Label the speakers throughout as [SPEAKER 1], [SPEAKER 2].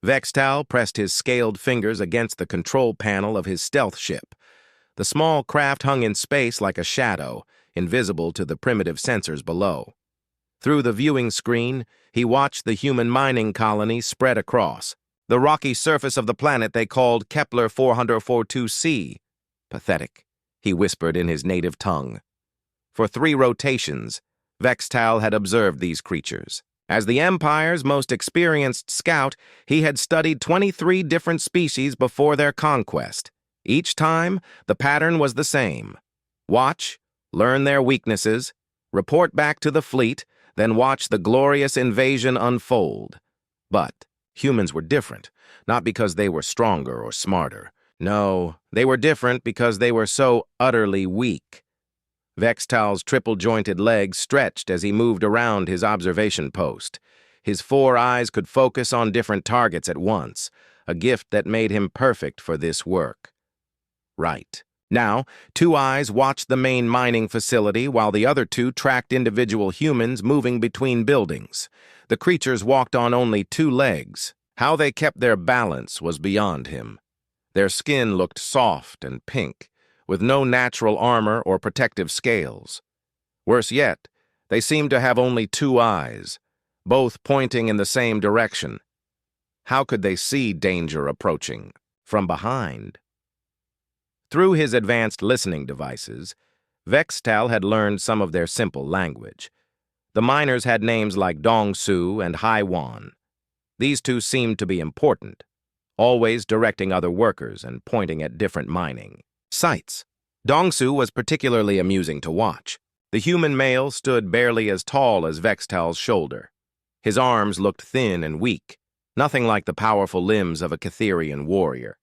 [SPEAKER 1] Vextal pressed his scaled fingers against the control panel of his stealth ship. The small craft hung in space like a shadow, invisible to the primitive sensors below. Through the viewing screen, he watched the human mining colony spread across the rocky surface of the planet they called Kepler 442c. Pathetic, he whispered in his native tongue. For 3 rotations, Vextal had observed these creatures. As the Empire's most experienced scout, he had studied 23 different species before their conquest. Each time, the pattern was the same. Watch, learn their weaknesses, report back to the fleet, then watch the glorious invasion unfold. But humans were different, not because they were stronger or smarter. No, they were different because they were so utterly weak. Vextal's triple-jointed legs stretched as he moved around his observation post. His 4 eyes could focus on different targets at once, a gift that made him perfect for this work. Right. Now, 2 eyes watched the main mining facility while the other 2 tracked individual humans moving between buildings. The creatures walked on only 2 legs. How they kept their balance was beyond him. Their skin looked soft and pink, with no natural armor or protective scales. Worse yet, they seemed to have only 2 eyes, both pointing in the same direction. How could they see danger approaching? From behind? Through his advanced listening devices, Vextal had learned some of their simple language. The miners had names like Dongsu and Haiwan. These 2 seemed to be important, always directing other workers and pointing at different mining sites. Dongsu was particularly amusing to watch. The human male stood barely as tall as Vextal's shoulder. His arms looked thin and weak, nothing like the powerful limbs of a Catherian warrior.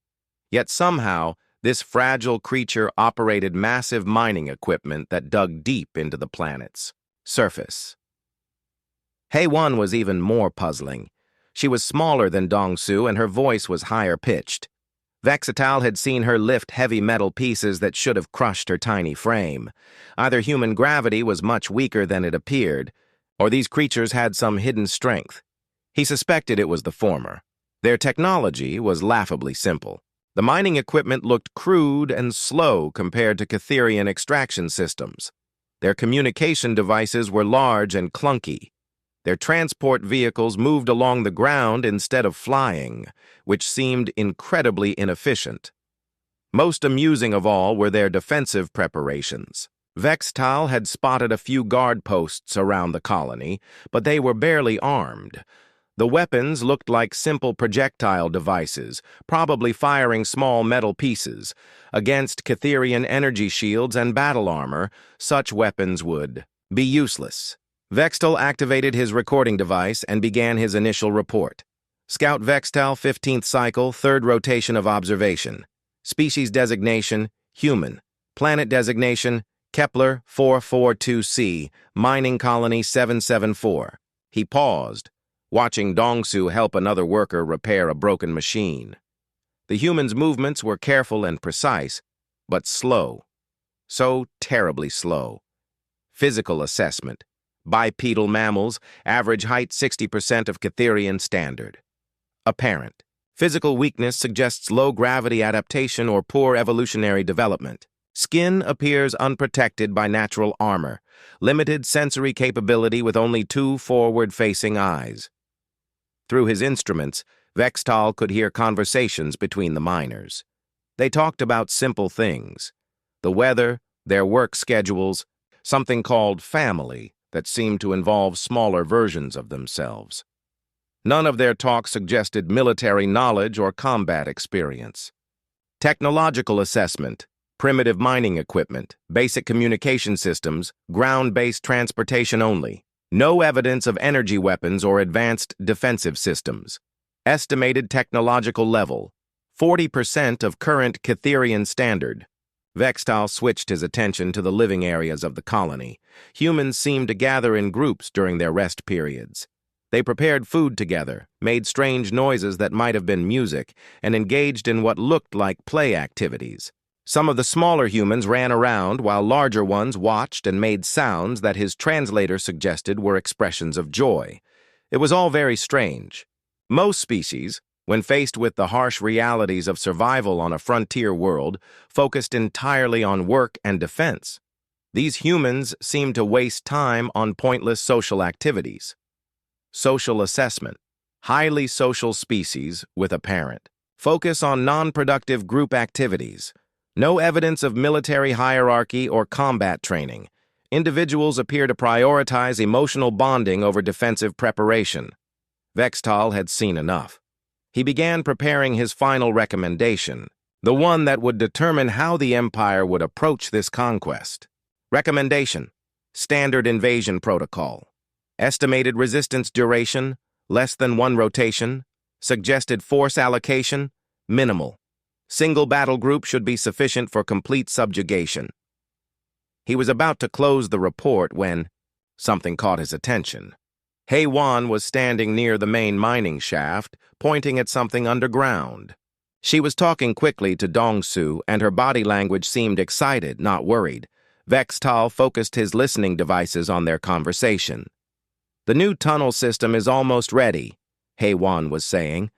[SPEAKER 1] Yet somehow, this fragile creature operated massive mining equipment that dug deep into the planet's surface. Hei-1 was even more puzzling. She was smaller than Dongsu and her voice was higher-pitched. Vextal had seen her lift heavy metal pieces that should have crushed her tiny frame. Either human gravity was much weaker than it appeared, or these creatures had some hidden strength. He suspected it was the former. Their technology was laughably simple. The mining equipment looked crude and slow compared to Catherian extraction systems. Their communication devices were large and clunky. Their transport vehicles moved along the ground instead of flying, which seemed incredibly inefficient. Most amusing of all were their defensive preparations. Vextal had spotted a few guard posts around the colony, but they were barely armed. The weapons looked like simple projectile devices, probably firing small metal pieces. Against Catherian energy shields and battle armor, such weapons would be useless. Vextal activated his recording device and began his initial report. Scout Vextal, 15th cycle, 3rd rotation of observation. Species designation, human. Planet designation, Kepler 442c, mining colony 774. He paused, watching Dongsu help another worker repair a broken machine. The human's movements were careful and precise, but slow. So terribly slow. Physical assessment. Bipedal mammals, average height 60% of Catherian standard. Apparent. Physical weakness suggests low gravity adaptation or poor evolutionary development. Skin appears unprotected by natural armor. Limited sensory capability with only 2 forward-facing eyes. Through his instruments, Vextal could hear conversations between the miners. They talked about simple things. The weather, their work schedules, something called family, that seemed to involve smaller versions of themselves. None of their talk suggested military knowledge or combat experience. Technological assessment, primitive mining equipment, basic communication systems, ground-based transportation only. No evidence of energy weapons or advanced defensive systems. Estimated technological level, 40% of current Catherian standard. Vextal switched his attention to the living areas of the colony. Humans seemed to gather in groups during their rest periods. They prepared food together, made strange noises that might have been music, and engaged in what looked like play activities. Some of the smaller humans ran around while larger ones watched and made sounds that his translator suggested were expressions of joy. It was all very strange. Most species, When faced with the harsh realities of survival on a frontier world focused entirely on work and defense, these humans seem to waste time on pointless social activities. Social assessment. Highly social species with a parent. Focus on non-productive group activities. No evidence of military hierarchy or combat training. Individuals appear to prioritize emotional bonding over defensive preparation. Vextal had seen enough. He began preparing his final recommendation, the one that would determine how the Empire would approach this conquest. Recommendation: Standard Invasion Protocol. Estimated resistance duration, less than 1 rotation. Suggested force allocation, minimal. Single battle group should be sufficient for complete subjugation. He was about to close the report when something caught his attention. Hei-Wan was standing near the main mining shaft, pointing at something underground. She was talking quickly to Dong-Su, and her body language seemed excited, not worried. Vextal focused his listening devices on their conversation. "The new tunnel system is almost ready," Hei-Wan was saying.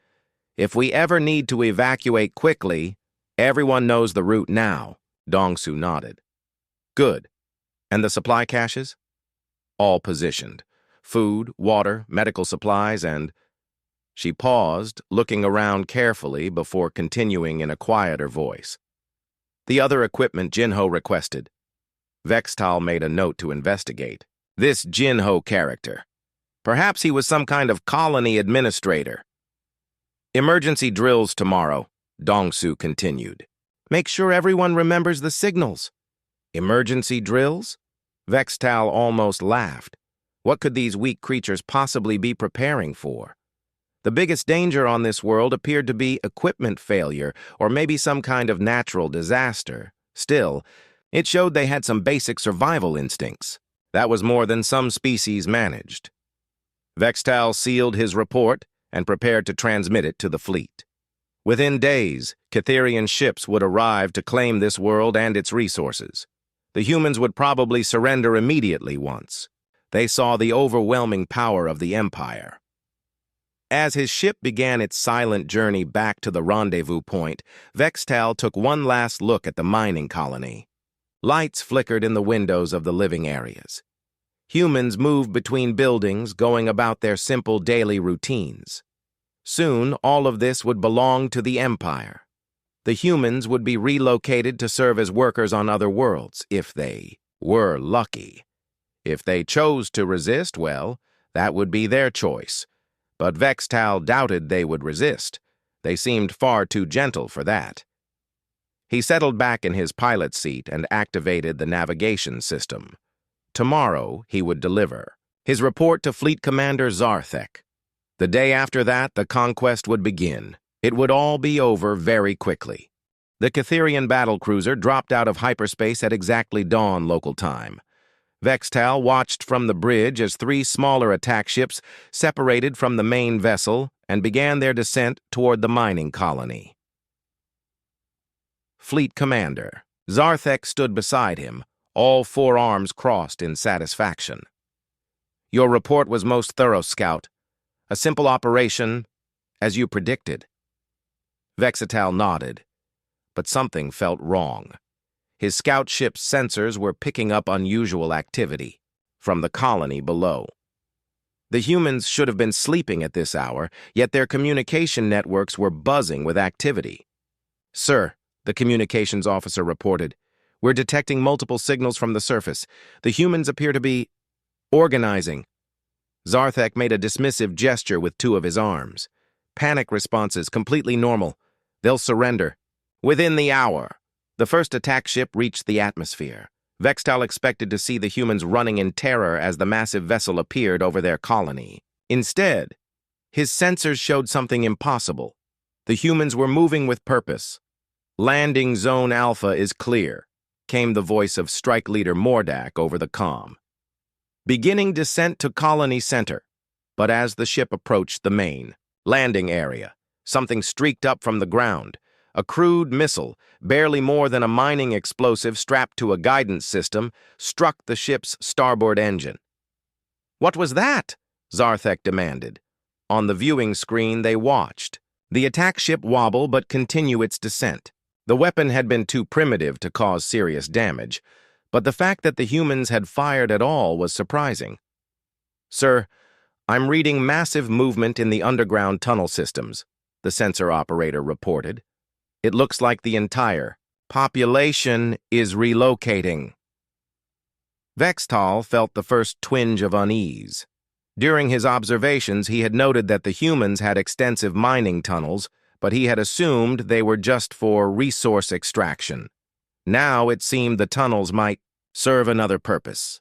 [SPEAKER 1] "If we ever need to evacuate quickly, everyone knows the route now." Dong-Su nodded. "Good. And the supply caches?" "All positioned. Food, water, medical supplies, and—" She paused, looking around carefully before continuing in a quieter voice. "The other equipment Jinho requested." Vextal made a note to investigate. This Jinho character. Perhaps he was some kind of colony administrator. "Emergency drills tomorrow," Dong-Su continued. "Make sure everyone remembers the signals." "Emergency drills?" Vextal almost laughed. What could these weak creatures possibly be preparing for? The biggest danger on this world appeared to be equipment failure, or maybe some kind of natural disaster. Still, it showed they had some basic survival instincts. That was more than some species managed. Vextal sealed his report and prepared to transmit it to the fleet. Within days, Catherian ships would arrive to claim this world and its resources. The humans would probably surrender immediately once they saw the overwhelming power of the Empire. As his ship began its silent journey back to the rendezvous point, Vextal took one last look at the mining colony. Lights flickered in the windows of the living areas. Humans moved between buildings, going about their simple daily routines. Soon, all of this would belong to the Empire. The humans would be relocated to serve as workers on other worlds, if they were lucky. If they chose to resist, well, that would be their choice. But Vextal doubted they would resist. They seemed far too gentle for that. He settled back in his pilot seat and activated the navigation system. Tomorrow, he would deliver his report to Fleet Commander Zarthek. The day after that, the conquest would begin. It would all be over very quickly. The Catherian battlecruiser dropped out of hyperspace at exactly dawn local time. Vextal watched from the bridge as 3 smaller attack ships separated from the main vessel and began their descent toward the mining colony. Fleet Commander. Zarthek stood beside him, all 4 arms crossed in satisfaction. "Your report was most thorough, Scout. A simple operation, as you predicted." Vextal nodded, but something felt wrong. His scout ship's sensors were picking up unusual activity from the colony below. The humans should have been sleeping at this hour, yet their communication networks were buzzing with activity. "Sir," the communications officer reported, "we're detecting multiple signals from the surface. The humans appear to be organizing." Zarthek made a dismissive gesture with 2 of his arms. "Panic responses, completely normal. They'll surrender within the hour." The first attack ship reached the atmosphere. Vextal expected to see the humans running in terror as the massive vessel appeared over their colony. Instead, his sensors showed something impossible. The humans were moving with purpose. "Landing Zone Alpha is clear," came the voice of Strike Leader Mordak over the comm. "Beginning descent to Colony Center." But as the ship approached the main landing area, something streaked up from the ground. A crude missile, barely more than a mining explosive strapped to a guidance system, struck the ship's starboard engine. "What was that?" Zarthek demanded. On the viewing screen, they watched. The attack ship wobble but continue its descent. The weapon had been too primitive to cause serious damage, but the fact that the humans had fired at all was surprising. "Sir, I'm reading massive movement in the underground tunnel systems," the sensor operator reported. "It looks like the entire population is relocating." Vextal felt the first twinge of unease. During his observations, he had noted that the humans had extensive mining tunnels, but he had assumed they were just for resource extraction. Now it seemed the tunnels might serve another purpose.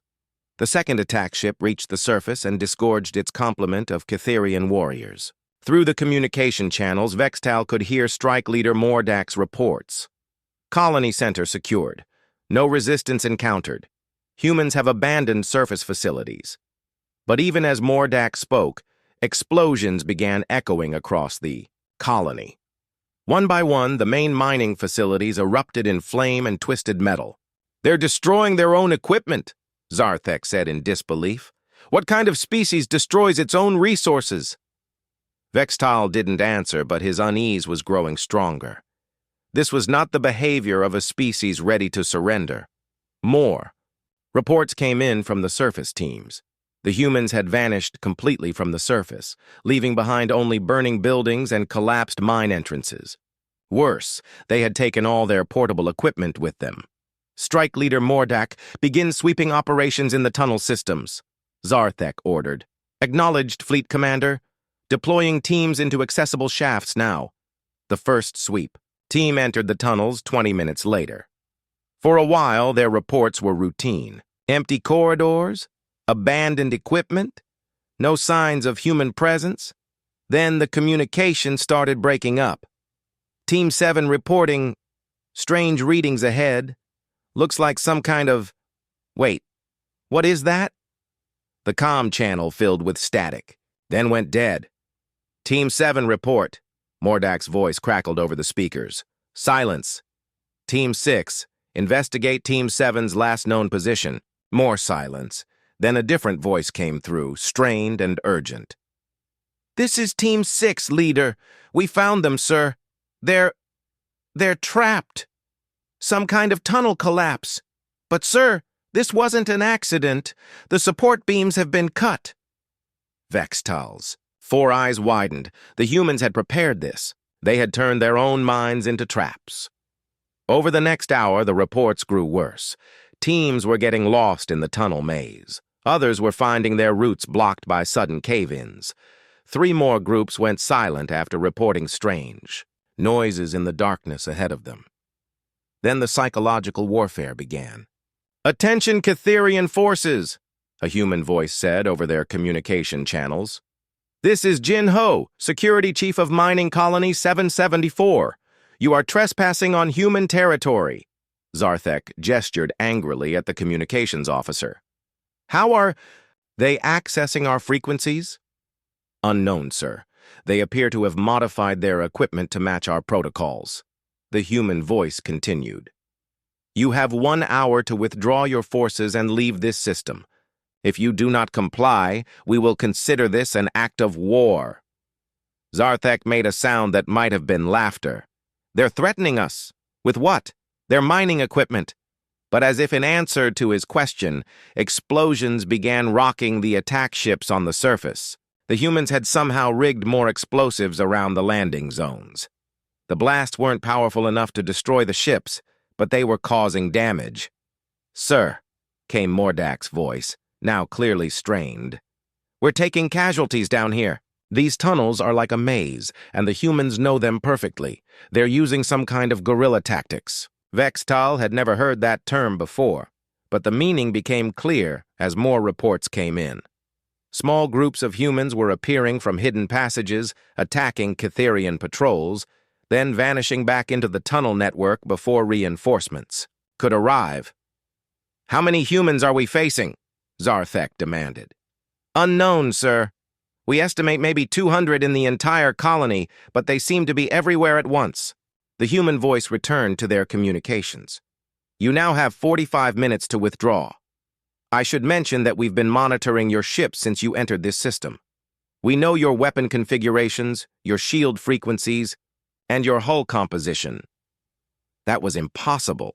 [SPEAKER 1] The second attack ship reached the surface and disgorged its complement of Catherian warriors. Through the communication channels, Vextal could hear Strike Leader Mordak's reports. "Colony center secured. No resistance encountered. Humans have abandoned surface facilities." But even as Mordak spoke, explosions began echoing across the colony. One by one, the main mining facilities erupted in flame and twisted metal. "They're destroying their own equipment," Zarthek said in disbelief. "What kind of species destroys its own resources?" Vextal didn't answer, but his unease was growing stronger. This was not the behavior of a species ready to surrender. More. Reports came in from the surface teams. The humans had vanished completely from the surface, leaving behind only burning buildings and collapsed mine entrances. Worse, they had taken all their portable equipment with them. "Strike Leader Mordak, begin sweeping operations in the tunnel systems," Zarthek ordered. "Acknowledged, Fleet Commander. Deploying teams into accessible shafts now." The first sweep. Team entered the tunnels 20 minutes later. For a while, their reports were routine. Empty corridors, abandoned equipment, no signs of human presence. Then the communication started breaking up. Team 7 reporting, "Strange readings ahead. Looks like some kind of... Wait, what is that?" The comm channel filled with static, then went dead. "Team 7 report." Mordak's voice crackled over the speakers. "Silence." "Team 6, investigate Team 7's last known position." More silence. Then a different voice came through, strained and urgent. "This is Team 6, Leader. We found them, sir. They're trapped. Some kind of tunnel collapse. But, sir, this wasn't an accident. The support beams have been cut." Vextal's 4 eyes widened. The humans had prepared this. They had turned their own minds into traps. Over the next hour, the reports grew worse. Teams were getting lost in the tunnel maze. Others were finding their routes blocked by sudden cave-ins. 3 more groups went silent after reporting strange noises in the darkness ahead of them. Then the psychological warfare began. "Attention, Catherian forces," a human voice said over their communication channels. "This is Jin Ho, Security Chief of Mining Colony 774. You are trespassing on human territory." Zarthek gestured angrily at the communications officer. "How are they accessing our frequencies?" "Unknown, sir. They appear to have modified their equipment to match our protocols." The human voice continued. "You have 1 hour to withdraw your forces and leave this system. If you do not comply, we will consider this an act of war." Zarthek made a sound that might have been laughter. "They're threatening us. With what? Their mining equipment." But as if in answer to his question, explosions began rocking the attack ships on the surface. The humans had somehow rigged more explosives around the landing zones. The blasts weren't powerful enough to destroy the ships, but they were causing damage. "Sir," came Mordak's voice, now clearly strained. "We're taking casualties down here. These tunnels are like a maze, and the humans know them perfectly. They're using some kind of guerrilla tactics." Vextal had never heard that term before, but the meaning became clear as more reports came in. Small groups of humans were appearing from hidden passages, attacking Catherian patrols, then vanishing back into the tunnel network before reinforcements could arrive. "How many humans are we facing?" Zarthek demanded. "Unknown, sir. We estimate maybe 200 in the entire colony, but they seem to be everywhere at once." The human voice returned to their communications. "You now have 45 minutes to withdraw. I should mention that we've been monitoring your ship since you entered this system. We know your weapon configurations, your shield frequencies, and your hull composition. That was impossible.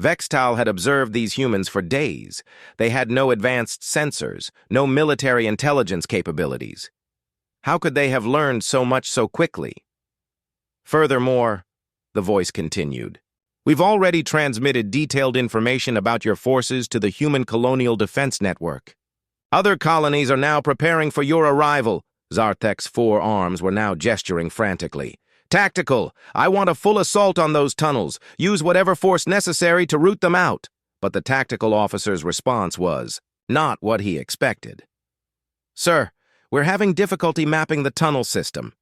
[SPEAKER 1] Vextal had observed these humans for days. They had no advanced sensors, no military intelligence capabilities. How could they have learned so much so quickly? Furthermore, the voice continued, we've already transmitted detailed information about your forces to the Human Colonial Defense Network. Other colonies are now preparing for your arrival. Zarthek's 4 arms were now gesturing frantically. Tactical, I want a full assault on those tunnels. Use whatever force necessary to root them out. But the tactical officer's response was not what he expected. Sir, we're having difficulty mapping the tunnel system.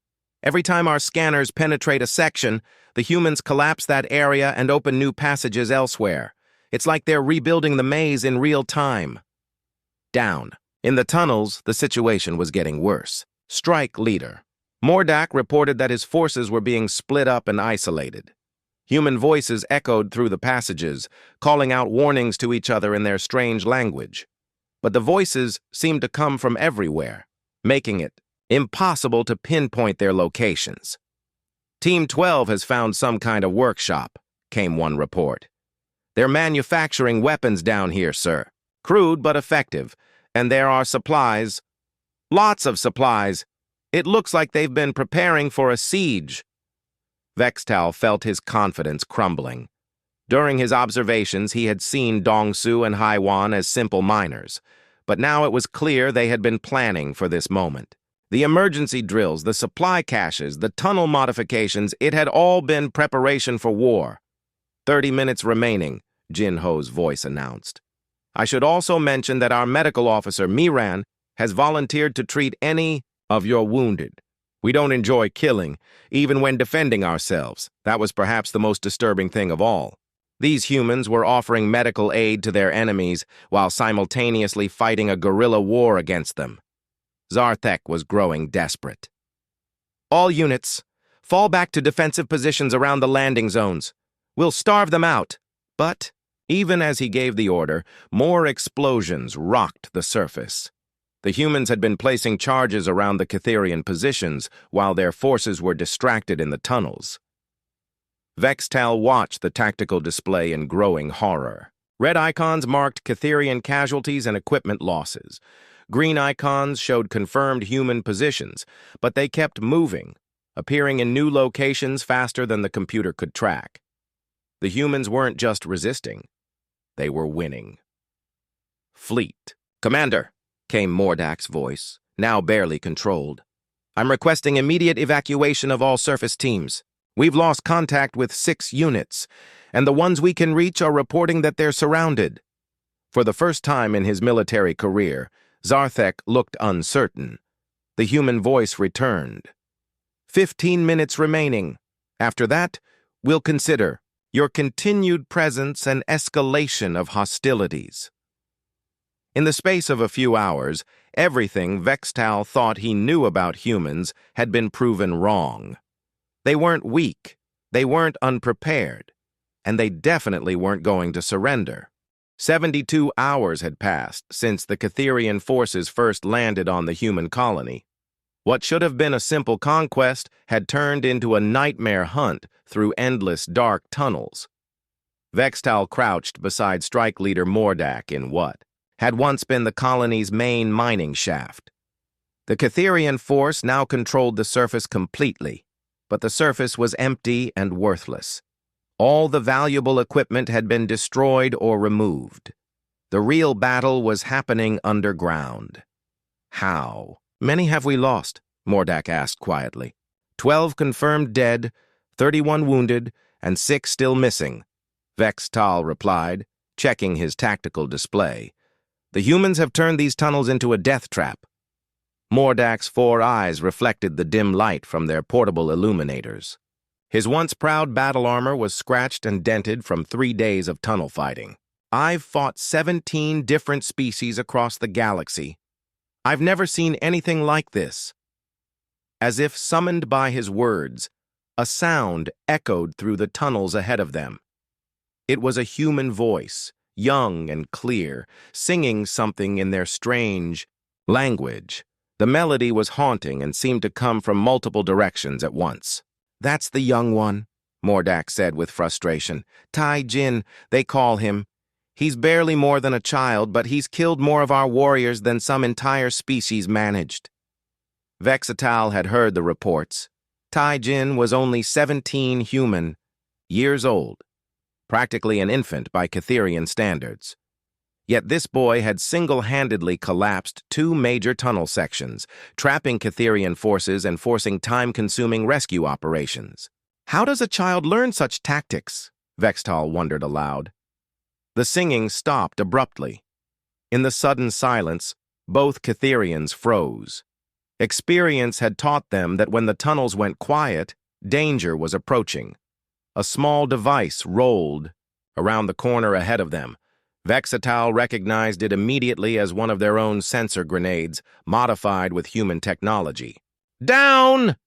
[SPEAKER 1] Every time our scanners penetrate a section, the humans collapse that area and open new passages elsewhere. It's like they're rebuilding the maze in real time. Down. In the tunnels, the situation was getting worse. Strike leader. Mordak reported that his forces were being split up and isolated. Human voices echoed through the passages, calling out warnings to each other in their strange language. But the voices seemed to come from everywhere, making it impossible to pinpoint their locations. Team 12 has found some kind of workshop, came one report. They're manufacturing weapons down here, sir. Crude but effective, and there are supplies. Lots of supplies. It looks like they've been preparing for a siege. Vextal felt his confidence crumbling. During his observations, he had seen Dongsu and Haiwan as simple miners, but now it was clear they had been planning for this moment. The emergency drills, the supply caches, the tunnel modifications, it had all been preparation for war. 30 minutes remaining, Jin Ho's voice announced. I should also mention that our medical officer, Miran, has volunteered to treat any of your wounded. We don't enjoy killing, even when defending ourselves. That was perhaps the most disturbing thing of all. These humans were offering medical aid to their enemies while simultaneously fighting a guerrilla war against them. Zarthek was growing desperate. All units, fall back to defensive positions around the landing zones. We'll starve them out. But, even as he gave the order, more explosions rocked the surface. The humans had been placing charges around the Catherian positions while their forces were distracted in the tunnels. Vextal watched the tactical display in growing horror. Red icons marked Catherian casualties and equipment losses. Green icons showed confirmed human positions, but they kept moving, appearing in new locations faster than the computer could track. The humans weren't just resisting. They were winning. Fleet. Commander, came Mordak's voice, now barely controlled. I'm requesting immediate evacuation of all surface teams. We've lost contact with 6 units, and the ones we can reach are reporting that they're surrounded. For the first time in his military career, Zarthek looked uncertain. The human voice returned. 15 minutes remaining. After that, we'll consider your continued presence and escalation of hostilities. In the space of a few hours, everything Vextal thought he knew about humans had been proven wrong. They weren't weak, they weren't unprepared, and they definitely weren't going to surrender. 72 hours had passed since the Catherian forces first landed on the human colony. What should have been a simple conquest had turned into a nightmare hunt through endless dark tunnels. Vextal crouched beside strike leader Mordak in what had once been the colony's main mining shaft. The Catherian force now controlled the surface completely, but the surface was empty and worthless. All the valuable equipment had been destroyed or removed. The real battle was happening underground. How many have we lost? Mordak asked quietly. 12 confirmed dead, 31 wounded, and 6 still missing, Vextal replied, checking his tactical display. The humans have turned these tunnels into a death trap. Mordak's 4 eyes reflected the dim light from their portable illuminators. His once proud battle armor was scratched and dented from 3 days of tunnel fighting. I've fought 17 different species across the galaxy. I've never seen anything like this. As if summoned by his words, a sound echoed through the tunnels ahead of them. It was a human voice, young and clear, singing something in their strange language. The melody was haunting and seemed to come from multiple directions at once. "That's the young one," Mordak said with frustration. "Tai Jin, they call him. He's barely more than a child, but he's killed more of our warriors than some entire species managed." Vexatal had heard the reports. Tai Jin was only 17 human years old, practically an infant by Catherian standards. Yet this boy had single-handedly collapsed 2 major tunnel sections, trapping Catherian forces and forcing time-consuming rescue operations. How does a child learn such tactics? Vextal wondered aloud. The singing stopped abruptly. In the sudden silence, both Catherians froze. Experience had taught them that when the tunnels went quiet, danger was approaching. A small device rolled around the corner ahead of them. Vexatal recognized it immediately as one of their own sensor grenades, modified with human technology. "Down!"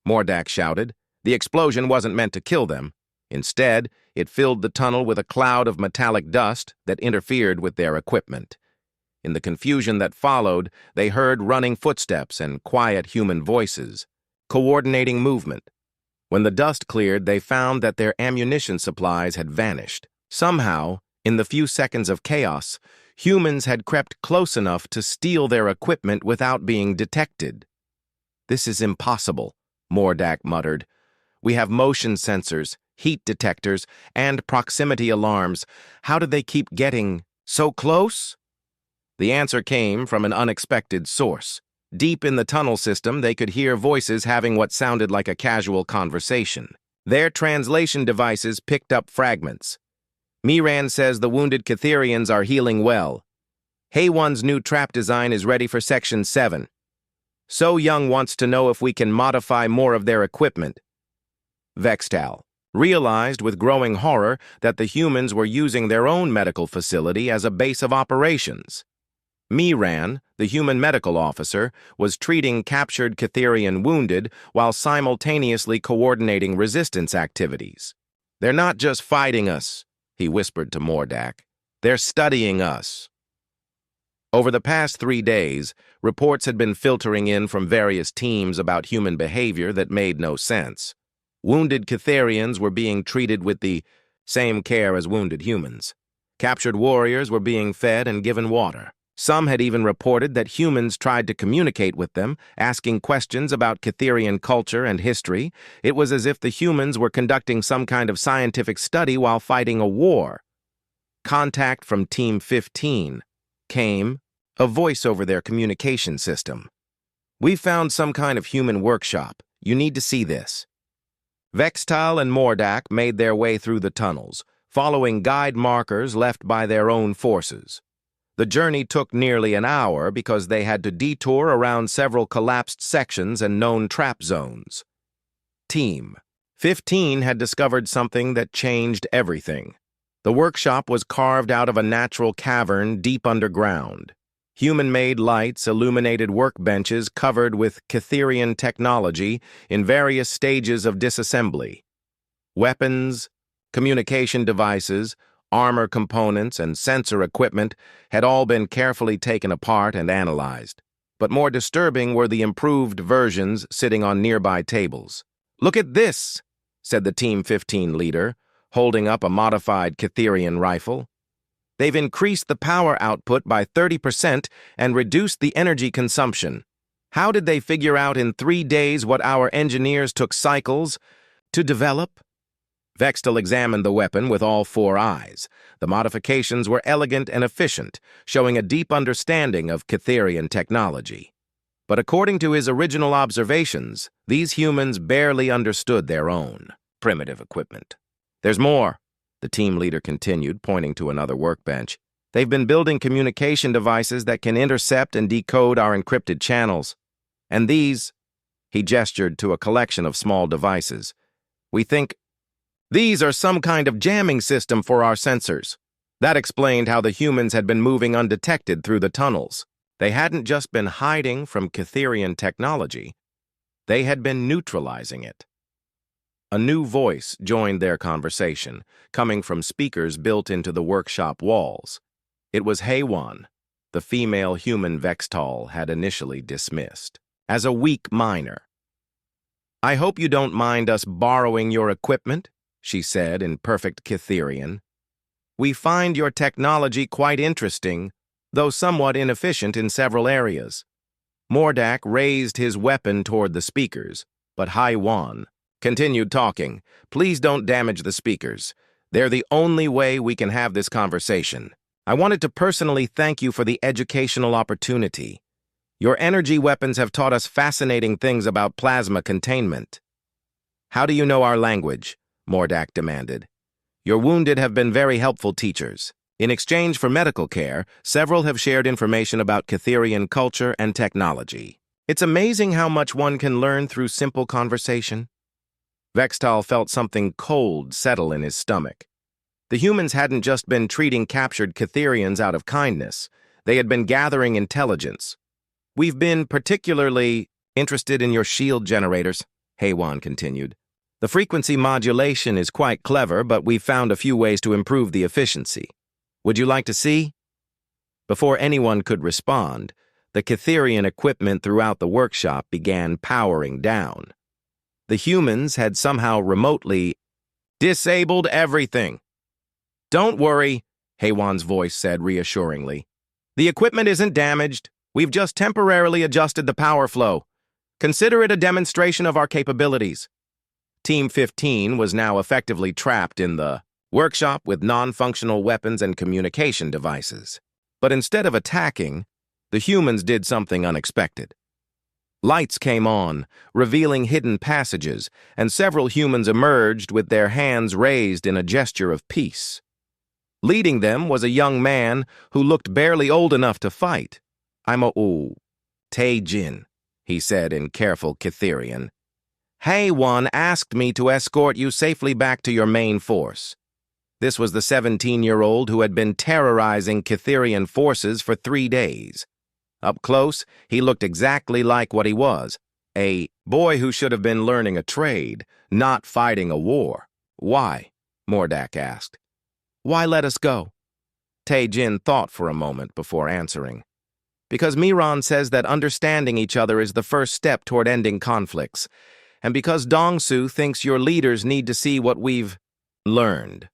[SPEAKER 1] Mordak shouted. The explosion wasn't meant to kill them. Instead, it filled the tunnel with a cloud of metallic dust that interfered with their equipment. In the confusion that followed, they heard running footsteps and quiet human voices, coordinating movement. When the dust cleared, they found that their ammunition supplies had vanished. Somehow, in the few seconds of chaos, humans had crept close enough to steal their equipment without being detected. "This is impossible," Mordak muttered. "We have motion sensors, heat detectors, and proximity alarms. How did they keep getting so close?" The answer came from an unexpected source. Deep in the tunnel system, they could hear voices having what sounded like a casual conversation. Their translation devices picked up fragments. "Miran says the wounded Catherians are healing well. Haywan's new trap design is ready for Section 7. So Young wants to know if we can modify more of their equipment." Vextal realized with growing horror that the humans were using their own medical facility as a base of operations. Miran, the human medical officer, was treating captured Catherian wounded while simultaneously coordinating resistance activities. "They're not just fighting us," he whispered to Mordak. "They're studying us." Over the past 3 days, reports had been filtering in from various teams about human behavior that made no sense. Wounded Catherians were being treated with the same care as wounded humans. Captured warriors were being fed and given water. Some had even reported that humans tried to communicate with them, asking questions about Catherian culture and history. It was as if the humans were conducting some kind of scientific study while fighting a war. Contact from Team 15 came, a voice over their communication system. "We found some kind of human workshop. You need to see this." Vextal and Mordak made their way through the tunnels, following guide markers left by their own forces. The journey took nearly an hour because they had to detour around several collapsed sections and known trap zones. Team 15 had discovered something that changed everything. The workshop was carved out of a natural cavern deep underground. Human-made lights illuminated workbenches covered with Catherian technology in various stages of disassembly. Weapons, communication devices, armor components, and sensor equipment had all been carefully taken apart and analyzed. But more disturbing were the improved versions sitting on nearby tables. "Look at this," said the Team 15 leader, holding up a modified Catherian rifle. "They've increased the power output by 30% and reduced the energy consumption. How did they figure out in 3 days what our engineers took cycles to develop?" Vextal examined the weapon with all 4 eyes. The modifications were elegant and efficient, showing a deep understanding of Catherian technology. But according to his original observations, these humans barely understood their own primitive equipment. "There's more," the team leader continued, pointing to another workbench. "They've been building communication devices that can intercept and decode our encrypted channels. And these," he gestured to a collection of small devices, "we think these are some kind of jamming system for our sensors." That explained how the humans had been moving undetected through the tunnels. They hadn't just been hiding from Catherian technology, they had been neutralizing it. A new voice joined their conversation, coming from speakers built into the workshop walls. It was Haywan. the female human Vextal had initially dismissed, as a weak miner. "I hope you don't mind us borrowing your equipment," she said in perfect Cytherian. "We find your technology quite interesting, though somewhat inefficient in several areas." Mordak raised his weapon toward the speakers, but Haiwan continued talking. "Please don't damage the speakers. They're the only way we can have this conversation. I wanted to personally thank you for the educational opportunity. Your energy weapons have taught us fascinating things about plasma containment." "How do you know our language?" Mordak demanded. "Your wounded have been very helpful teachers. In exchange for medical care, several have shared information about Cytherian culture and technology. It's amazing how much one can learn through simple conversation." Vextal felt something cold settle in his stomach. The humans hadn't just been treating captured Cytherians out of kindness. They had been gathering intelligence. "We've been particularly interested in your shield generators," Haywan continued. "The frequency modulation is quite clever, but we've found a few ways to improve the efficiency. Would you like to see?" Before anyone could respond, the Cytherian equipment throughout the workshop began powering down. The humans had somehow remotely disabled everything. "Don't worry," Haywan's voice said reassuringly. "The equipment isn't damaged. We've just temporarily adjusted the power flow. Consider it a demonstration of our capabilities." Team 15 was now effectively trapped in the workshop with non-functional weapons and communication devices. But instead of attacking, the humans did something unexpected. Lights came on, revealing hidden passages, and several humans emerged with their hands raised in a gesture of peace. Leading them was a young man who looked barely old enough to fight. "I'm Tae-Jin," he said in careful Cytherian. "Haywan asked me to escort you safely back to your main force." This was the 17-year-old who had been terrorizing Cytherian forces for 3 days. Up close, he looked exactly like what he was, a boy who should have been learning a trade, not fighting a war. "Why?" Mordak asked. "Why let us go?" Tae-Jin thought for a moment before answering. "Because Miran says that understanding each other is the first step toward ending conflicts, and because Dongsu thinks your leaders need to see what we've learned."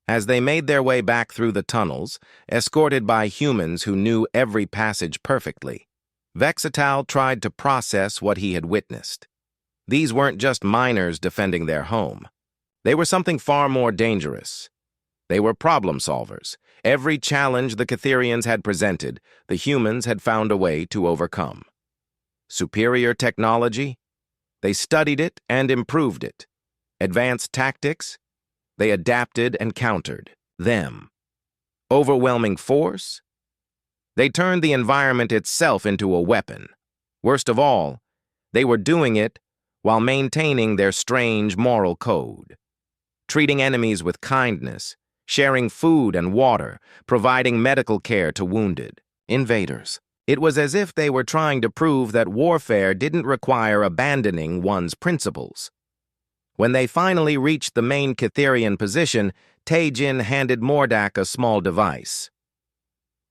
[SPEAKER 1] As they made their way back through the tunnels, escorted by humans who knew every passage perfectly, Vextal tried to process what he had witnessed. These weren't just miners defending their home. They were something far more dangerous. They were problem solvers. Every challenge the Cytherians had presented, the humans had found a way to overcome. Superior technology? They studied it and improved it. Advanced tactics? They adapted and countered them. Overwhelming force? They turned the environment itself into a weapon. Worst of all, they were doing it while maintaining their strange moral code. Treating enemies with kindness, sharing food and water, providing medical care to wounded invaders. It was as if they were trying to prove that warfare didn't require abandoning one's principles. When they finally reached the main Cytherian position, Tae-Jin handed Mordak a small device.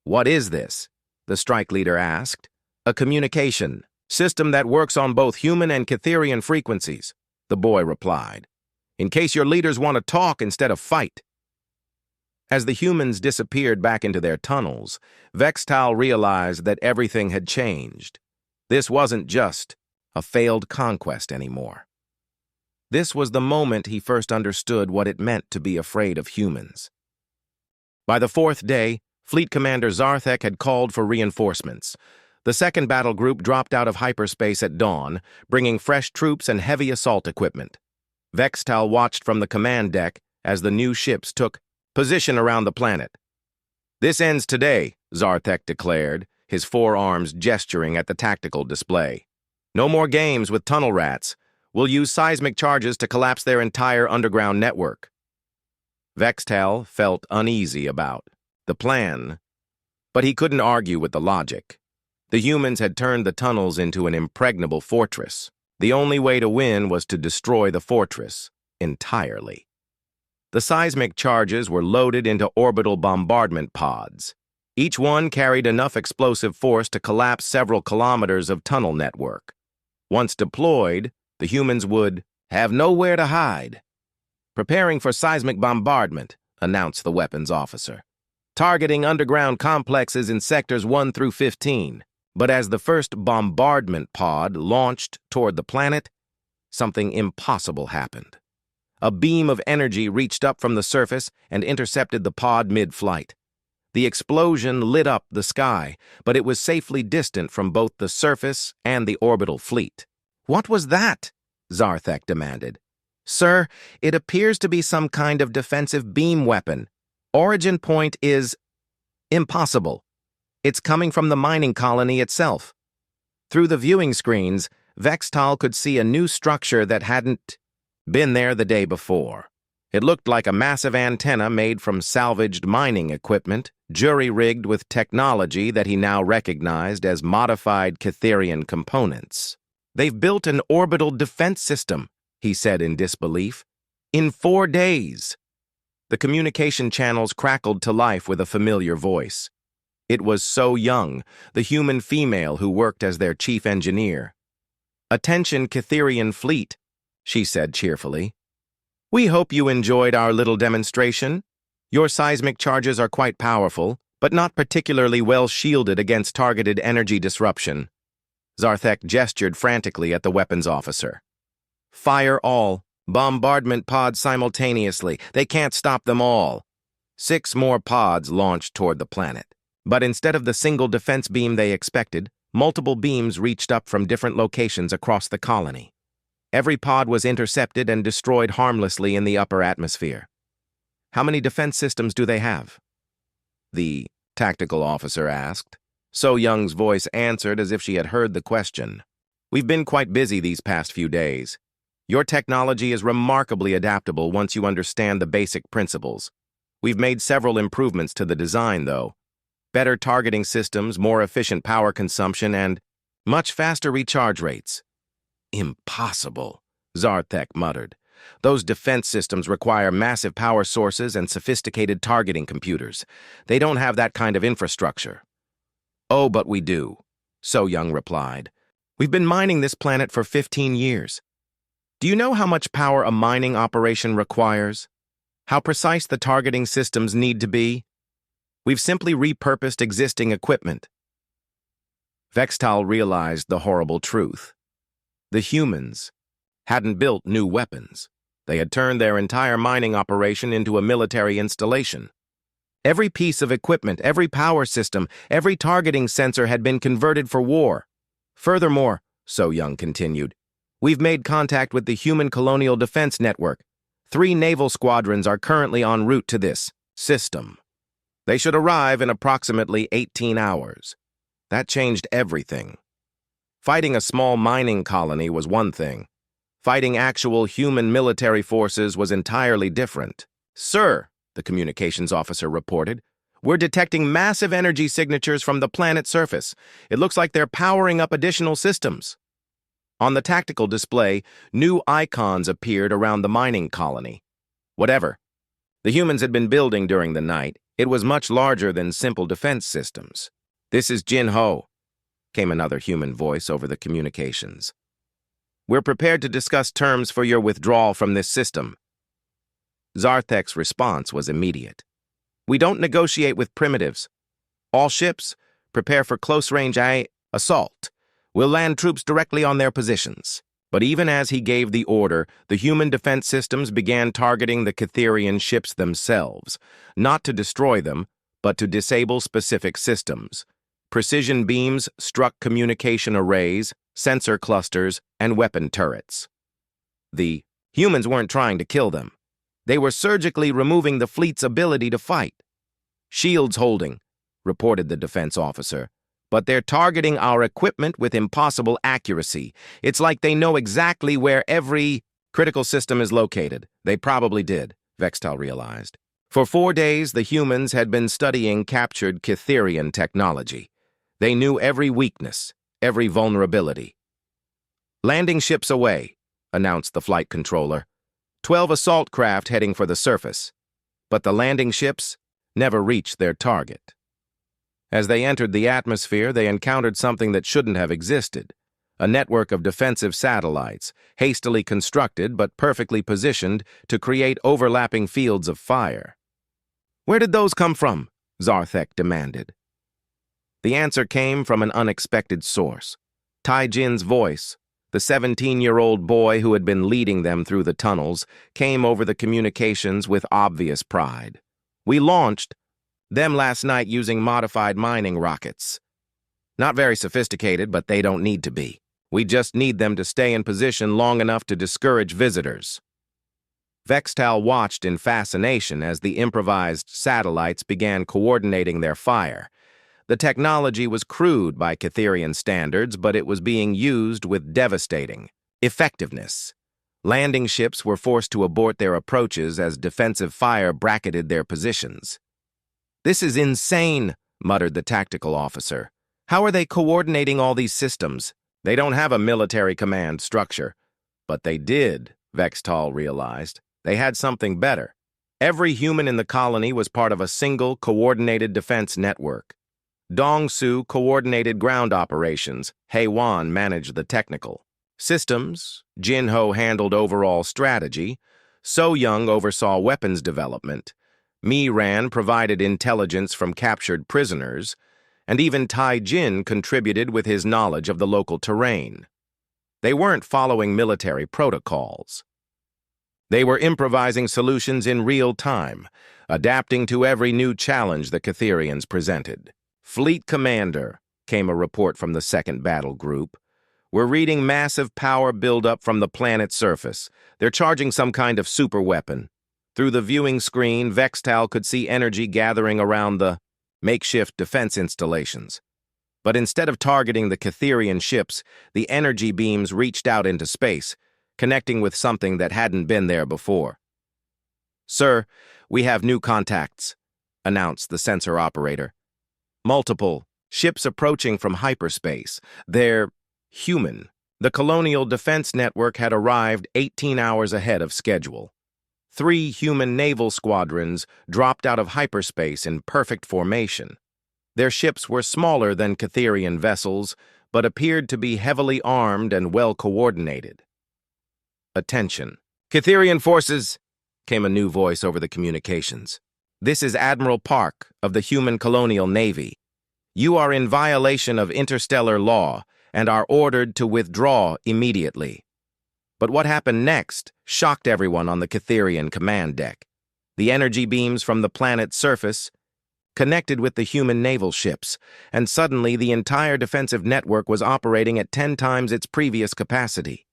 [SPEAKER 1] "What is this?" the strike leader asked. "A communication system that works on both human and Cytherian frequencies," the boy replied. "In case your leaders want to talk instead of fight." As the humans disappeared back into their tunnels, Vextal realized that everything had changed. This wasn't just a failed conquest anymore. This was the moment he first understood what it meant to be afraid of humans. By the 4th day, Fleet Commander Zarthek had called for reinforcements. The second battle group dropped out of hyperspace at dawn, bringing fresh troops and heavy assault equipment. Vextal watched from the command deck as the new ships took position around the planet. "This ends today," Zarthek declared, his forearms gesturing at the tactical display. "No more games with tunnel rats. We'll use seismic charges to collapse their entire underground network." Vextal felt uneasy about the plan, but he couldn't argue with the logic. The humans had turned the tunnels into an impregnable fortress. The only way to win was to destroy the fortress entirely. The seismic charges were loaded into orbital bombardment pods. Each one carried enough explosive force to collapse several kilometers of tunnel network. Once deployed, the humans would have nowhere to hide. "Preparing for seismic bombardment," announced the weapons officer. "Targeting underground complexes in sectors 1 through 15. But as the first bombardment pod launched toward the planet, something impossible happened. A beam of energy reached up from the surface and intercepted the pod mid-flight. The explosion lit up the sky, but it was safely distant from both the surface and the orbital fleet. "What was that?" Zarthek demanded. "Sir, it appears to be some kind of defensive beam weapon. Origin point is impossible. It's coming from the mining colony itself." Through the viewing screens, Vextal could see a new structure that hadn't been there the day before. It looked like a massive antenna made from salvaged mining equipment, jury-rigged with technology that he now recognized as modified Cytherian components. "They've built an orbital defense system," he said in disbelief. "In 4 days." The communication channels crackled to life with a familiar voice. It was So Young, the human female who worked as their chief engineer. "Attention, Cytherian fleet," she said cheerfully. "We hope you enjoyed our little demonstration. Your seismic charges are quite powerful, but not particularly well shielded against targeted energy disruption." Zarthek gestured frantically at the weapons officer. "Fire all. Bombardment pods simultaneously. They can't stop them all." 6 more pods launched toward the planet. But instead of the single defense beam they expected, multiple beams reached up from different locations across the colony. Every pod was intercepted and destroyed harmlessly in the upper atmosphere. "How many defense systems do they have?" the tactical officer asked. So Young's voice answered as if she had heard the question. "We've been quite busy these past few days. Your technology is remarkably adaptable once you understand the basic principles. We've made several improvements to the design, though. Better targeting systems, more efficient power consumption, and much faster recharge rates." "Impossible," Zarthek muttered. "Those defense systems require massive power sources and sophisticated targeting computers. They don't have that kind of infrastructure." "Oh, but we do," So Young replied. "We've been mining this planet for 15 years. Do you know how much power a mining operation requires? How precise the targeting systems need to be? We've simply repurposed existing equipment." Vextal realized the horrible truth. The humans hadn't built new weapons. They had turned their entire mining operation into a military installation. Every piece of equipment, every power system, every targeting sensor had been converted for war. "Furthermore," So Young continued, "we've made contact with the Human Colonial Defense Network. 3 naval squadrons are currently en route to this system. They should arrive in approximately 18 hours. That changed everything. Fighting a small mining colony was one thing. Fighting actual human military forces was entirely different." "Sir," the communications officer reported, "we're detecting massive energy signatures from the planet's surface. It looks like they're powering up additional systems." On the tactical display, new icons appeared around the mining colony. Whatever the humans had been building during the night, it was much larger than simple defense systems. "This is Jin Ho," came another human voice over the communications. "We're prepared to discuss terms for your withdrawal from this system." Zarthek's response was immediate. "We don't negotiate with primitives. All ships, prepare for close-range assault. We'll land troops directly on their positions." But even as he gave the order, the human defense systems began targeting the Cytherian ships themselves, not to destroy them, but to disable specific systems. Precision beams struck communication arrays, sensor clusters, and weapon turrets. The humans weren't trying to kill them. They were surgically removing the fleet's ability to fight. "Shields holding," reported the defense officer. "But they're targeting our equipment with impossible accuracy. It's like they know exactly where every critical system is located." They probably did, Vextal realized. For 4 days, the humans had been studying captured Cytherian technology. They knew every weakness, every vulnerability. "Landing ships away," announced the flight controller. 12 assault craft heading for the surface. But the landing ships never reached their target. As they entered the atmosphere, they encountered something that shouldn't have existed. A network of defensive satellites, hastily constructed but perfectly positioned to create overlapping fields of fire. "Where did those come from?" Zarthek demanded. The answer came from an unexpected source. Tai Jin's voice, the 17-year-old boy who had been leading them through the tunnels, came over the communications with obvious pride. "We launched them last night using modified mining rockets. Not very sophisticated, but they don't need to be. We just need them to stay in position long enough to discourage visitors." Vextal watched in fascination as the improvised satellites began coordinating their fire. The technology was crude by Catherian standards, but it was being used with devastating effectiveness. Landing ships were forced to abort their approaches as defensive fire bracketed their positions. "This is insane," muttered the tactical officer. "How are they coordinating all these systems? They don't have a military command structure." But they did, Vextal realized. They had something better. Every human in the colony was part of a single, coordinated defense network. Dong-Su coordinated ground operations. Hei-Wan managed the technical systems. Jin-Ho handled overall strategy. So-Young oversaw weapons development. Mi-Ran provided intelligence from captured prisoners. And even Tai Jin contributed with his knowledge of the local terrain. They weren't following military protocols. They were improvising solutions in real time, adapting to every new challenge the Catherians presented. "Fleet Commander," came a report from the second battle group. "We're reading massive power buildup from the planet's surface. They're charging some kind of superweapon." Through the viewing screen, Vextal could see energy gathering around the makeshift defense installations. But instead of targeting the Catherian ships, the energy beams reached out into space, connecting with something that hadn't been there before. "Sir, we have new contacts," announced the sensor operator. "Multiple ships approaching from hyperspace. They're human." The Colonial Defense Network had arrived 18 hours ahead of schedule. 3 human naval squadrons dropped out of hyperspace in perfect formation. Their ships were smaller than Catherian vessels, but appeared to be heavily armed and well-coordinated. "Attention. Catherian forces," came a new voice over the communications. "This is Admiral Park of the Human Colonial Navy. You are in violation of interstellar law and are ordered to withdraw immediately." But what happened next shocked everyone on the Catherian command deck. The energy beams from the planet's surface connected with the human naval ships, and suddenly the entire defensive network was operating at 10 times its previous capacity.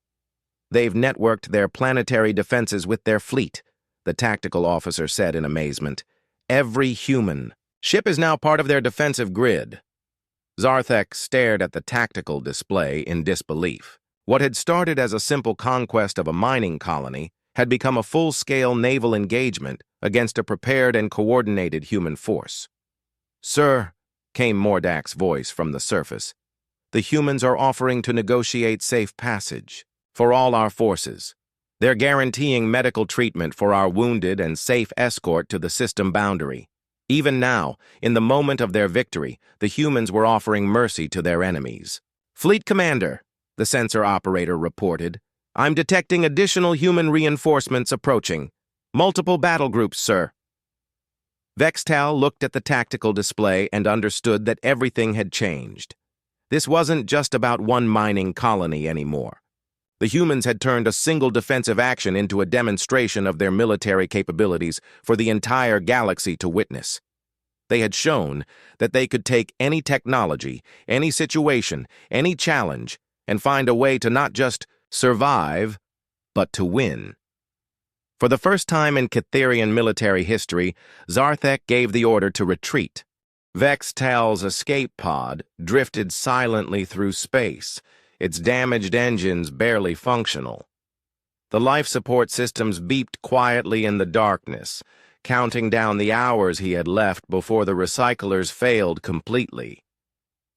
[SPEAKER 1] "They've networked their planetary defenses with their fleet," the tactical officer said in amazement. "Every human ship is now part of their defensive grid." Zarthek stared at the tactical display in disbelief. What had started as a simple conquest of a mining colony had become a full-scale naval engagement against a prepared and coordinated human force. "Sir," came Mordak's voice from the surface, "the humans are offering to negotiate safe passage for all our forces. They're guaranteeing medical treatment for our wounded and safe escort to the system boundary. Even now, in the moment of their victory, the humans were offering mercy to their enemies." "Fleet Commander," the sensor operator reported, "I'm detecting additional human reinforcements approaching. Multiple battle groups, sir." Vextal looked at the tactical display and understood that everything had changed. This wasn't just about one mining colony anymore. The humans had turned a single defensive action into a demonstration of their military capabilities for the entire galaxy to witness. They had shown that they could take any technology, any situation, any challenge, and find a way to not just survive, but to win. For the first time in Catherian military history, Zarthek gave the order to retreat. Vextal's escape pod drifted silently through space, its damaged engines barely functional. The life support systems beeped quietly in the darkness, counting down the hours he had left before the recyclers failed completely.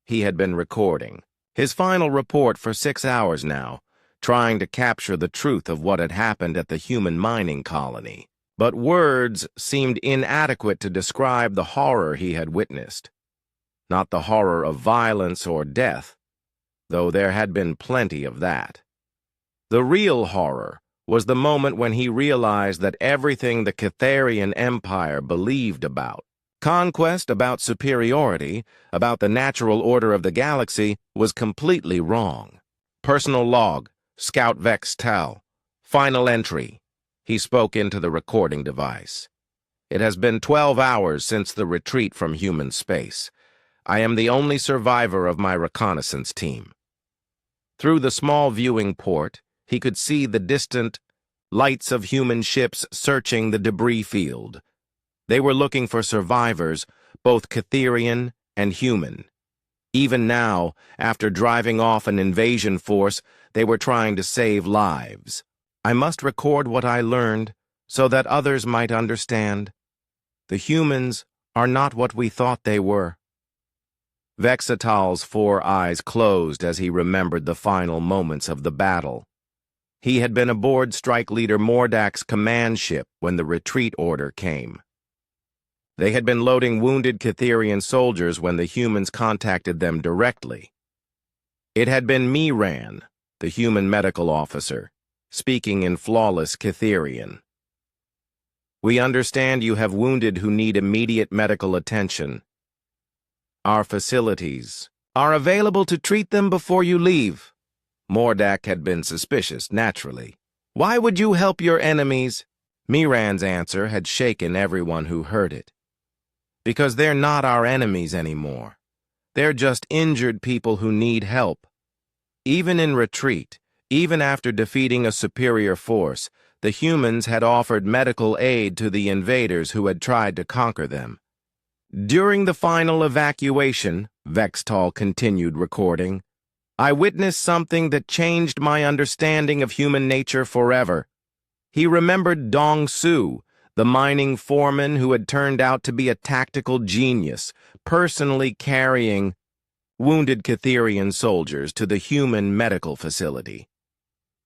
[SPEAKER 1] He had been recording his final report for 6 hours now, trying to capture the truth of what had happened at the human mining colony. But words seemed inadequate to describe the horror he had witnessed. not the horror of violence or death, though there had been plenty of that. The real horror was the moment when he realized that everything the Catharian Empire believed about conquest, about superiority, about the natural order of the galaxy, was completely wrong. Personal log, Scout Vex Tal. Final entry. He spoke into the recording device. It has been 12 hours since the retreat from human space. I am the only survivor of my reconnaissance team. Through the small viewing port, he could see the distant lights of human ships searching the debris field. They were looking for survivors, both Catharian and human. Even now, after driving off an invasion force, they were trying to save lives. I must record what I learned so that others might understand. The humans are not what we thought they were. Vexatal's 4 eyes closed as he remembered the final moments of the battle. He had been aboard Strike Leader Mordak's command ship when the retreat order came. They had been loading wounded Catharian soldiers when the humans contacted them directly. It had been Miran, the human medical officer, speaking in flawless Catharian. We understand you have wounded who need immediate medical attention. Our facilities are available to treat them before you leave. Mordak had been suspicious, naturally. Why would you help your enemies? Miran's answer had shaken everyone who heard it. Because they're not our enemies anymore. They're just injured people who need help. Even in retreat, even after defeating a superior force, the humans had offered medical aid to the invaders who had tried to conquer them. During the final evacuation, Vextal continued recording, I witnessed something that changed my understanding of human nature forever. He remembered Dong Su, the mining foreman who had turned out to be a tactical genius, personally carrying wounded Catharian soldiers to the human medical facility.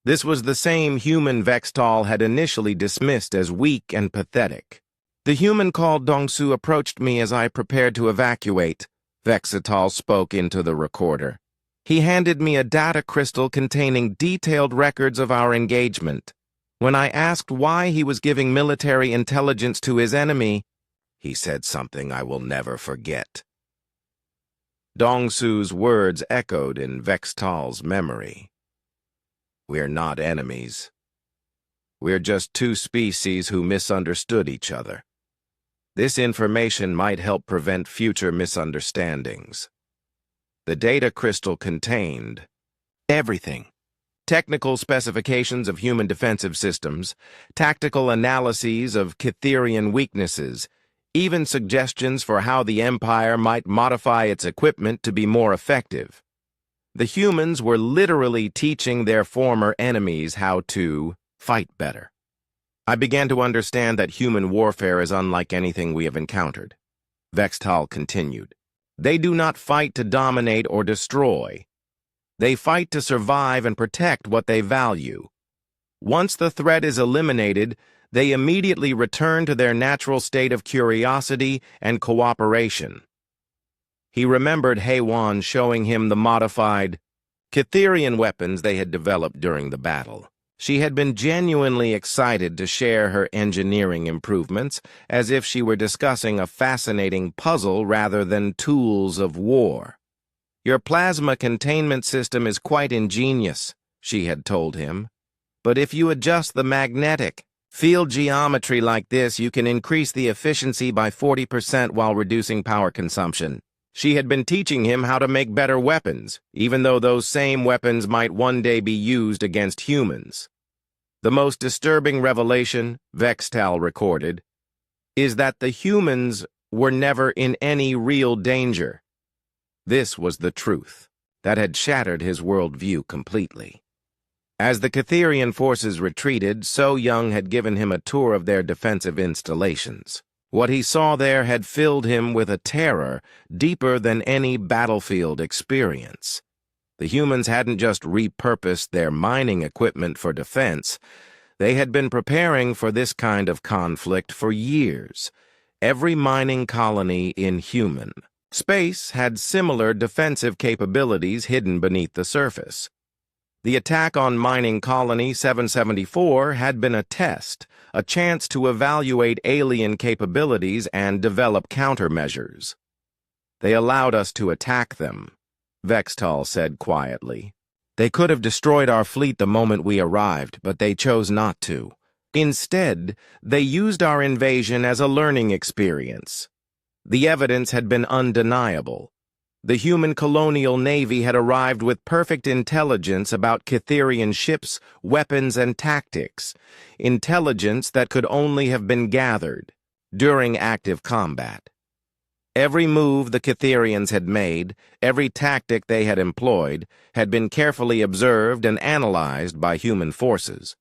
[SPEAKER 1] This was the same human Vextal had initially dismissed as weak and pathetic. The human called Dong Su approached me as I prepared to evacuate. Vexatal spoke into the recorder. He handed me a data crystal containing detailed records of our engagement. When I asked why he was giving military intelligence to his enemy, he said something I will never forget. Dong Su's words echoed in Vextal's memory. We're not enemies. We're just two species who misunderstood each other. This information might help prevent future misunderstandings. The data crystal contained everything. Technical specifications of human defensive systems, tactical analyses of Catharian weaknesses, even suggestions for how the Empire might modify its equipment to be more effective. The humans were literally teaching their former enemies how to fight better. I began to understand that human warfare is unlike anything we have encountered. Vextal continued. They do not fight to dominate or destroy. They fight to survive and protect what they value. Once the threat is eliminated, they immediately return to their natural state of curiosity and cooperation. He remembered Haywan showing him the modified Catharian weapons they had developed during the battle. She had been genuinely excited to share her engineering improvements, as if she were discussing a fascinating puzzle rather than tools of war. Your plasma containment system is quite ingenious, she had told him. But if you adjust the magnetic field geometry like this, you can increase the efficiency by 40% while reducing power consumption. She had been teaching him how to make better weapons, even though those same weapons might one day be used against humans. The most disturbing revelation, Vextal recorded, is that the humans were never in any real danger. This was the truth that had shattered his worldview completely. As the Catharian forces retreated, So Young had given him a tour of their defensive installations. What he saw there had filled him with a terror deeper than any battlefield experience. The humans hadn't just repurposed their mining equipment for defense. They had been preparing for this kind of conflict for years. Every mining colony in human Space had similar defensive capabilities hidden beneath the surface. The attack on Mining Colony 774 had been a test, a chance to evaluate alien capabilities and develop countermeasures. They allowed us to attack them, Vextal said quietly. They could have destroyed our fleet the moment we arrived, but they chose not to. Instead, they used our invasion as a learning experience. The evidence had been undeniable. The human colonial navy had arrived with perfect intelligence about Cytherian ships, weapons, and tactics, intelligence that could only have been gathered during active combat. Every move the Cytherians had made, every tactic they had employed, had been carefully observed and analyzed by human forces.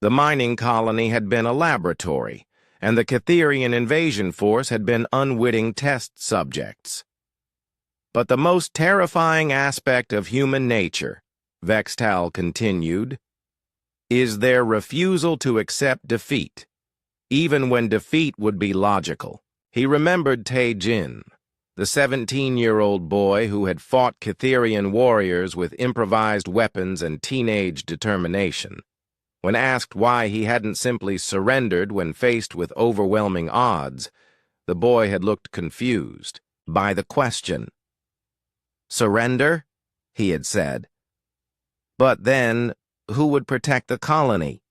[SPEAKER 1] The mining colony had been a laboratory, and the Cytherian invasion force had been unwitting test subjects. But the most terrifying aspect of human nature, Vextal continued, is their refusal to accept defeat, even when defeat would be logical. He remembered Tae-Jin, the 17-year-old boy who had fought Cytherian warriors with improvised weapons and teenage determination. When asked why he hadn't simply surrendered when faced with overwhelming odds, the boy had looked confused by the question. "Surrender?" he had said. But then, who would protect the colony?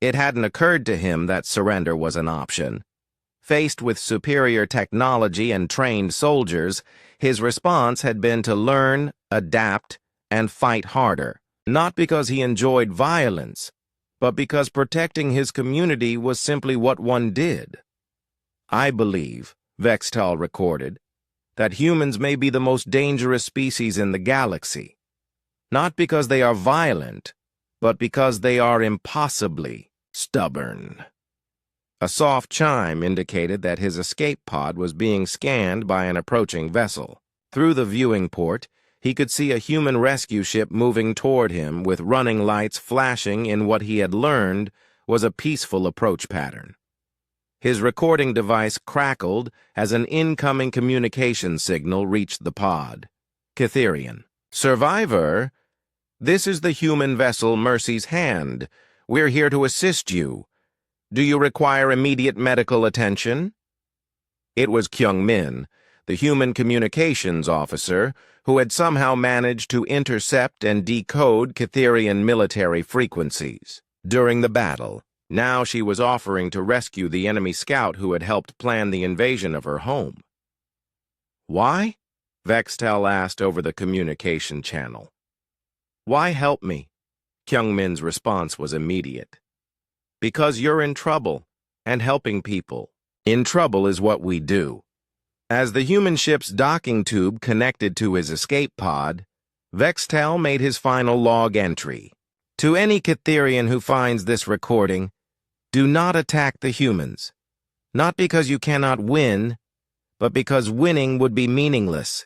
[SPEAKER 1] It hadn't occurred to him that surrender was an option. Faced with superior technology and trained soldiers, his response had been to learn, adapt, and fight harder. Not because he enjoyed violence, but because protecting his community was simply what one did. "I believe," Vextal recorded, "that humans may be the most dangerous species in the galaxy, not because they are violent, but because they are impossibly stubborn." A soft chime indicated that his escape pod was being scanned by an approaching vessel. Through the viewing port, he could see a human rescue ship moving toward him with running lights flashing in what he had learned was a peaceful approach pattern. His recording device crackled as an incoming communication signal reached the pod. Cytherian. "Survivor, this is the human vessel Mercy's Hand. We're here to assist you. Do you require immediate medical attention?" It was Kyung-min, the human communications officer, who had somehow managed to intercept and decode Cytherian military frequencies. During the battle, now she was offering to rescue the enemy scout who had helped plan the invasion of her home. "Why?" Vextal asked over the communication channel. "Why help me?" Kyung-min's response was immediate. "Because you're in trouble, and helping people. In trouble is what we do." As the human ship's docking tube connected to his escape pod, Vextal made his final log entry. "To any Cytherian who finds this recording, do not attack the humans. Not because you cannot win, but because winning would be meaningless.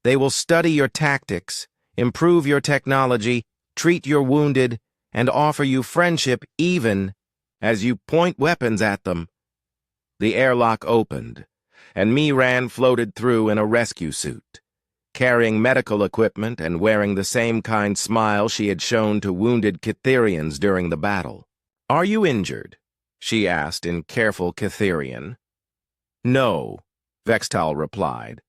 [SPEAKER 1] They will study your tactics, improve your technology, treat your wounded, and offer you friendship even as you point weapons at them." The airlock opened, and Miran floated through in a rescue suit, carrying medical equipment and wearing the same kind smile she had shown to wounded Cytherians during the battle. "Are you injured?" she asked in careful Cytherian. "No," Vextal replied.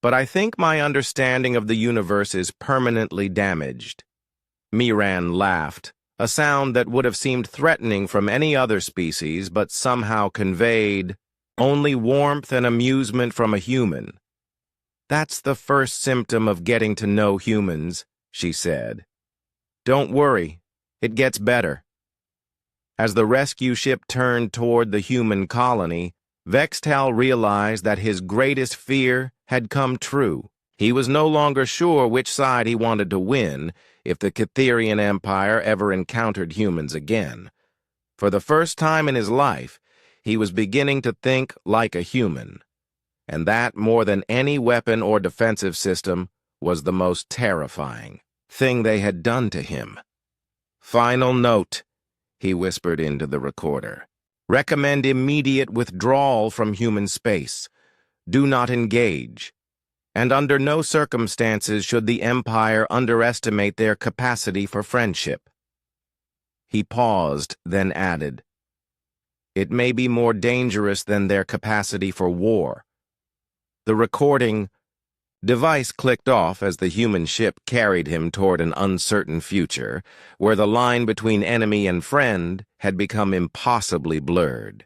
[SPEAKER 1] "But I think my understanding of the universe is permanently damaged." Miran laughed, a sound that would have seemed threatening from any other species but somehow conveyed only warmth and amusement from a human. "That's the first symptom of getting to know humans," she said. "Don't worry, it gets better." As the rescue ship turned toward the human colony, Vextal realized that his greatest fear had come true. He was no longer sure which side he wanted to win if the Cytherian Empire ever encountered humans again. For the first time in his life, he was beginning to think like a human, and that, more than any weapon or defensive system, was the most terrifying thing they had done to him. "Final note," he whispered into the recorder. "Recommend immediate withdrawal from human space. Do not engage. And under no circumstances should the Empire underestimate their capacity for friendship. He paused, then added, It may be more dangerous than their capacity for war. The recording device clicked off as the human ship carried him toward an uncertain future, where the line between enemy and friend had become impossibly blurred.